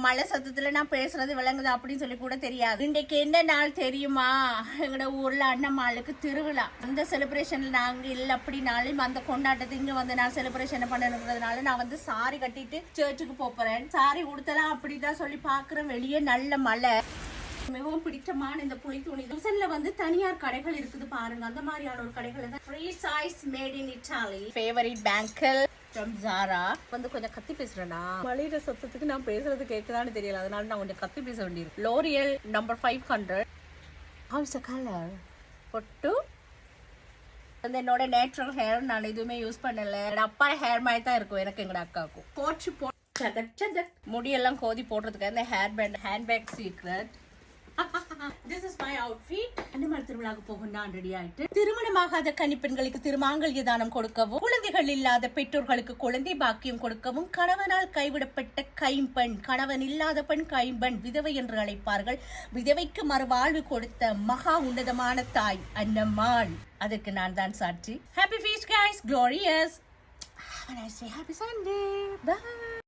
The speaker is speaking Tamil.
மழை சத்தத்துல நான் பேசுறது விளங்குது அப்படின்னு சொல்லி கூட தெரியாது. இன்றைக்கு என்ன நாள் தெரியுமா? எங்களோட ஊர்ல அண்ணம்மாளுக்கு திருவிழா. அந்த செலிப்ரேஷன்ல நாங்க இல்லை அப்படின்னாலும் அந்த கொண்டாட்டத்தை இங்க வந்து நான் செலிப்ரேஷன் பண்ணணுங்கிறதுனால நான் வந்து சாரி கட்டிட்டு சர்ச்சுக்கு போறேன். சாரி உடுத்தலாம் அப்படிதான் சொல்லி பாக்குறேன். வெளியே நல்ல மழை. மிகவும் பிடித்தமான இந்த புளி துணி லுசன்ல வந்து தனியார் கடைகள் இருக்குது பாருங்க. அந்த மாதிரியான ஒரு கடைகள் தான். Free size made in Italy. Favourite bangle from Zara. வந்து கொஞ்சம் கத்தி பேசுறேன்னா மழையிற சத்தத்துக்கு நான் பேசுறது கேட்குதான்னு தெரியல, அதனால நான் கொஞ்சம் கத்தி பேச வேண்டியிருக்கு. L'Oréal number 500. How is the color? பொட்டு வந்து என்னோட நேச்சுரல் ஹேர் நான் எதுவுமே யூஸ் பண்ணல. அப்பா ஹேர் மாதிரி தான் இருக்கும் எனக்கு எங்களோட அக்காவுக்கும். போச்சு முடியெல்லாம் கோதி போடுறதுக்கு இந்த hand bag secret. This is my outfit. Annammal திருவிழாவுக்கு போக நான் ரெடி ஆயிட்டு திருமணமாகாத கன்னிப்பெண்களுக்கு திருமாங்கல்ய தானம் கொடுக்கவும், குழந்தைகள் இல்லாத பெற்றோர்களுக்கு குழந்தை பாக்கியம் கொடுக்கவும், கணவனால் கைவிடப்பட்ட கைம்பெண், கணவன் இல்லாத பெண் கைம்பெண், விதவை என்று அழைப்பார்கள். விதவைக்கு மறுவாழ்வு கொடுத்த மகா உன்னதமான தாய் அண்ணம்மாள். அதற்கு நான் தான் சாட்சி. Happy feast guys, glorious. Have a nice day. Happy Sunday. Bye.